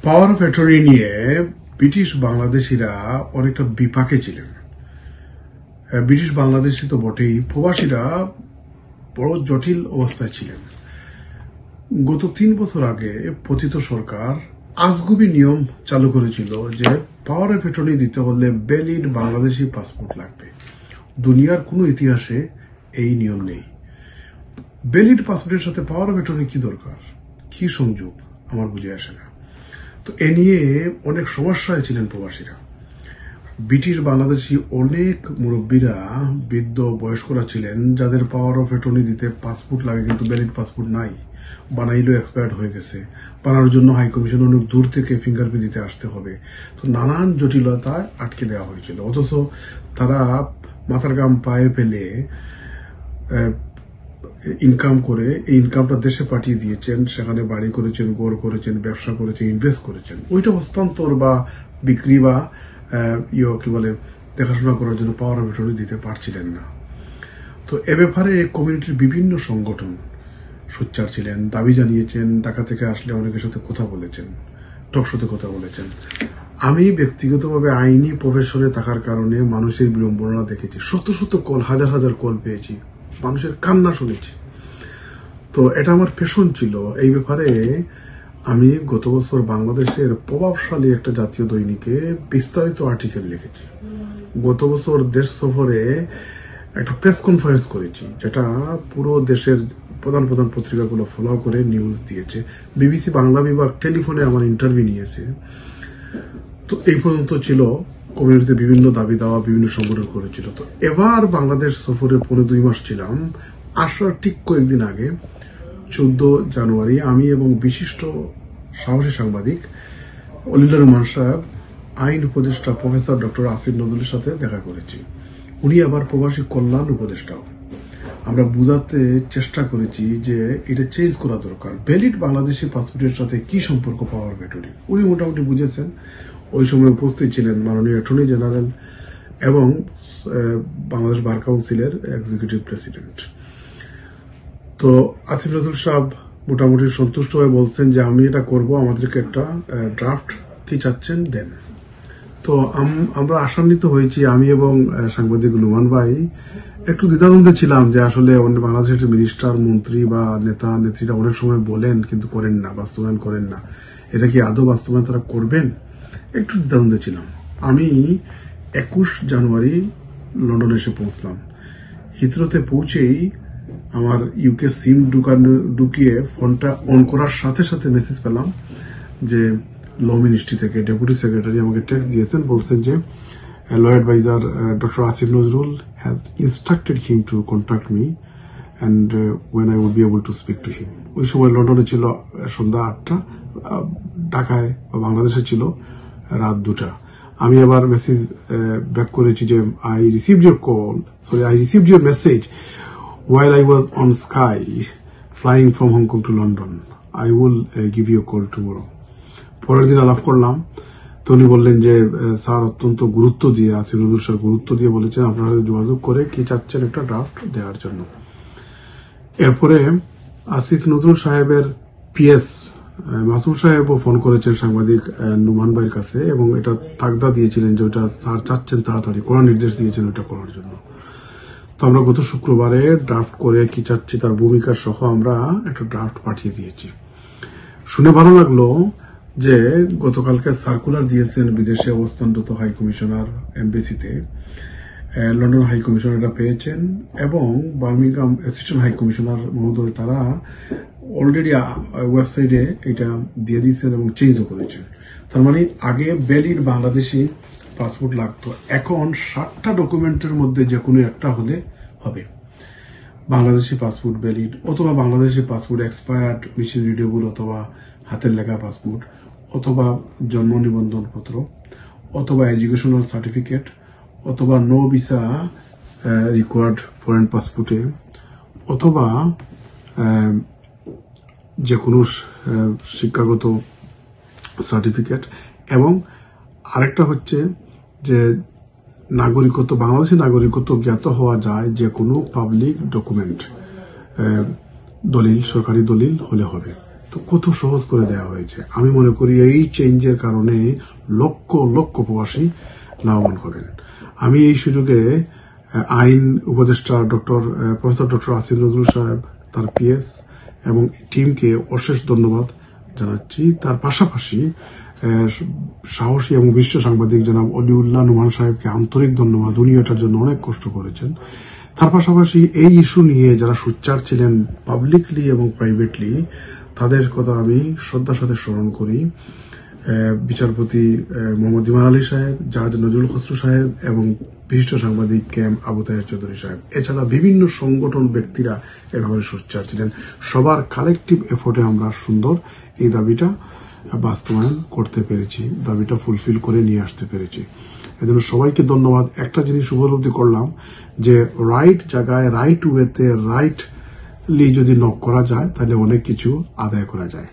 Power of attorney নিয়ে British বাংলাদেশিরা অনেকটা বিপাকে ছিলেন। ব্রিটিশ বাংলাদেশি তো বটেই, প্রবাসীরা বড় জটিল অবস্থায় ছিলেন। গত 3 বছর আগে পতিত সরকার আজগুবি নিয়ম চালু করেছিল যে পাওয়ার অফ অ্যাটর্নি দিতে হলে ভ্যালিড বাংলাদেশি পাসপোর্ট লাগবে। দুনিয়ার কোনো ইতিহাসে এই নিয়ম নেই। ভ্যালিড পাসপোর্টের সাথে পাওয়ার অফ অ্যাটর্নি কি দরকার, কি সংযোগ, আমার বুঝে আসে না। তো এ নিয়ে অনেক সমস্যায় ছিলেন প্রবাসীরা। ব্রিটিশ বাংলাদেশি অনেক মুরব্বীরা, বৃদ্ধ বয়স্করা ছিলেন যাদের পাওয়ার অফ অ্যাটর্নি দিতে পাসপোর্ট লাগে, কিন্তু ভ্যালিড পাসপোর্ট নাই, বানাইলেও এক্সপায়ার্ড হয়ে গেছে। বানানোর জন্য হাই কমিশন অনেক দূর থেকে ফিঙ্গারপ্রিন্ট দিতে আসতে হবে। তো নানান জটিলতায় আটকে দেওয়া হয়েছিল। অথচ তারা মাথার গাম পায়ে ফেলে ইনকাম করে এই ইনকামটা দেশে পাঠিয়ে দিয়েছেন, সেখানে বাড়ি করেছেন, ঘর করেছেন, ব্যবসা করেছেন, ইনভেস্ট করেছেন। ওইটা হস্তান্তর বা বিক্রি বা কি বলে দেখাশোনা করার জন্য পাওয়ার অফ অ্যাটর্নি দিতে পারছিলেন না। তো এ ব্যাপারে কমিউনিটির বিভিন্ন সংগঠন সোচ্চার ছিলেন, দাবি জানিয়েছেন, ঢাকা থেকে আসলে অনেকের সাথে কথা বলেছেন, টকশোতে কথা বলেছেন। আমি ব্যক্তিগতভাবে আইনি প্রফেশনে থাকার কারণে মানুষের বিড়ম্বনা দেখেছি, শত শত কল, হাজার হাজার কল পেয়েছি, মানুষের কান্না শুনেছি। তো এটা আমার প্যাশন ছিল। এই ব্যাপারে আমি গত বছর বাংলাদেশের প্রভাবশালী একটা জাতীয় দৈনিকে বিস্তারিত আর্টিকেল লিখেছি। গত বছর দেশ সফরে একটা প্রেস কনফারেন্স করেছি, যেটা পুরো দেশের প্রধান প্রধান পত্রিকাগুলো ফলো করে নিউজ দিয়েছে। বিবিসি বাংলা বিভাগ টেলিফোনে আমার ইন্টারভিউ নিয়েছে। তো এই পর্যন্ত ছিল। কমিউনিটিতে বিভিন্ন দাবি দেওয়া, বিভিন্ন সংগঠন করেছিল। তো এবার বাংলাদেশ সফরে 2.5 মাস ছিলাম। আসার ঠিক কয়েকদিন আগে 14 জানুয়ারি আমি এবং বিশিষ্ট সাহসী সাংবাদিক অলিউল্লাহ রহমান সাহেব, আইন উপদেষ্টা প্রফেসর ডক্টর আসিফ নজরুলের সাথে দেখা করেছি। উনি আবার প্রবাসী কল্যাণ উপদেষ্টাও। আমরা বুঝাতে চেষ্টা করেছি যে এটা চেঞ্জ করা দরকার, ভ্যালিড বাংলাদেশি পাসপোর্টের সাথে কি সম্পর্ক পাওয়ার অফ অ্যাটর্নি। উনি মোটামুটি বুঝেছেন। ওই সময় উপস্থিত ছিলেন মাননীয় অ্যাটর্নি জেনারেল এবং বাংলাদেশ বার কাউন্সিলের এক্সিকিউটিভ প্রেসিডেন্ট। তো আসিফ নজরুল সাহেব মোটামুটি সন্তুষ্ট হয়ে বলছেন যে আমি এটা করব, আমাদেরকে একটা ড্রাফট কি চাচ্ছেন দেন। তো আমরা আশান্বিত হয়েছি। আমি এবং সাংবাদিক লুমান ভাই একটু দ্বিধাদ্বন্দ্বে ছিলাম যে আসলে বাংলাদেশের মিনিস্টার, মন্ত্রী বা নেতা নেত্রীরা অনেক সময় বলেন কিন্তু করেন না, বাস্তবায়ন করেন না। এটা কি আদৌ বাস্তবায়ন তারা করবেন? একটু দ্বিধাদ্বন্দ্বে ছিলাম। আমি 21 জানুয়ারি লন্ডনে এসে পৌঁছলাম। হিথ্রোতে পৌঁছেই আমার ইউকে সিম ঢুকিয়ে ফোনটা অন করার সাথে সাথে মেসেজ পেলাম যে ল মিনিস্ট্রি থেকে ডেপুটি সেক্রেটারি আমাকে টেক্সট দিয়েছেন, বলছেন যে law adviser doctor Asif Nazrul has instructed him to contact me and when I would be able to speak to him. ওই সময় লন্ডনে ছিল সন্ধ্যা 8টা, ঢাকায় বা বাংলাদেশে ছিল রাত 2টা। আমি আবার মেসেজ ব্যাক করেছি যে I received your message while I was on Sky flying from Hong Kong to London. I will give you a call tomorrow. পরের দিন আলাপ করলাম। তো উনি বললেন যে স্যার অত্যন্ত গুরুত্ব দিয়ে, আসিফ নজরুল স্যার গুরুত্ব দিয়ে বলেছেন আপনারা যোগাযোগ করে কি চাচ্ছেন একটা ড্রাফট দেওয়ার জন্য। এরপরে আসিফ নজরুল সাহেবের পিএস মাসুম সাহেবও ফোন করেছেন সাংবাদিক নুমান ভাইয়ের কাছে এবং এটা তাগদা দিয়েছিলেন যে ওইটা স্যার চাচ্ছেন তাড়াতাড়ি, কড়া নির্দেশ দিয়েছেন ওইটা করার জন্য। তো আমরা গত শুক্রবারে ড্রাফট করে কি চাচ্ছি তার ভূমিকা সহ আমরা একটা ড্রাফট পাঠিয়ে দিয়েছি। শুনে ভালো লাগলো যে গতকালকে সার্কুলার দিয়েছেন বিদেশে অবস্থানরত হাই কমিশনার এমবেসিতে, লন্ডন হাই কমিশনার এটা পেয়েছেন এবং বার্মিংহাম অ্যাসিস্ট্যান্ট হাই কমিশনার মহোদয় তারা অলরেডি ওয়েবসাইটে এটা দিয়ে দিয়েছেন এবং চেঞ্জও করেছেন। তার মানে আগে ভ্যালিড বাংলাদেশি পাসপোর্ট লাগতো, এখন 7টা ডকুমেন্টের মধ্যে যে কোনো একটা হলে হবে। বাংলাদেশি পাসপোর্ট ভ্যালিড, অথবা Bangladeshi passport expired, machine readable, অথবা হাতের লেখা পাসপোর্ট, অথবা জন্ম নিবন্ধন পত্র, অথবা এডুকেশনাল সার্টিফিকেট, অথবা নো ভিসা রিকোয়ার্ড ফরেন পাসপোর্টে, অথবা যে কোনো শিক্ষাগত সার্টিফিকেট, এবং আরেকটা হচ্ছে যে নাগরিকত্ব, বাংলাদেশি নাগরিকত্ব জ্ঞাত হওয়া যায় যে কোনো পাবলিক ডকুমেন্ট, দলিল, সরকারি দলিল হলে হবে। তো কত সহজ করে দেওয়া হয়েছে। আমি মনে করি এই চেঞ্জের কারণে লক্ষ লক্ষ প্রবাসী লাভবান হবেন। আমি এই সুযোগে আইন উপদেষ্টা প্রফেসর ডক্টর আসিফ নজরুল সাহেব, তার পিএস এবং টিমকে অশেষ ধন্যবাদ জানাচ্ছি। তার পাশাপাশি সাহসী এবং বিশ্ব সাংবাদিক জনাব অলিউল্লাহ নোমান সাহেবকে আন্তরিক ধন্যবাদ। উনি এটার জন্য অনেক কষ্ট করেছেন। তার পাশাপাশি এই ইস্যু নিয়ে যারা সোচ্চার ছিলেন পাবলিকলি এবং প্রাইভেটলি, তাদের কথা আমি শ্রদ্ধার সাথে স্মরণ করি। বিচারপতি মোহাম্মদ ইমান আলী সাহেব, জাজ নজরুল খসরু সাহেব এবং বিশিষ্ট সাংবাদিক ক্যাম আবু তাহের চৌধুরী সাহেব, এছাড়া বিভিন্ন সংগঠন ব্যক্তিরা এভাবে সোচ্চার ছিলেন। সবার কালেকটিভ এফোর্টে আমরা সুন্দর এই দাবিটা বাস্তবায়ন করতে পেরেছি, দাবিটা ফুলফিল করে নিয়ে আসতে পেরেছি। এজন্য সবাইকে ধন্যবাদ। একটা জিনিস উপলব্ধি করলাম যে রাইট জায়গায় রাইট ওয়েতে রাইটলি যদি নক করা যায় তাহলে অনেক কিছু আদায় করা যায়।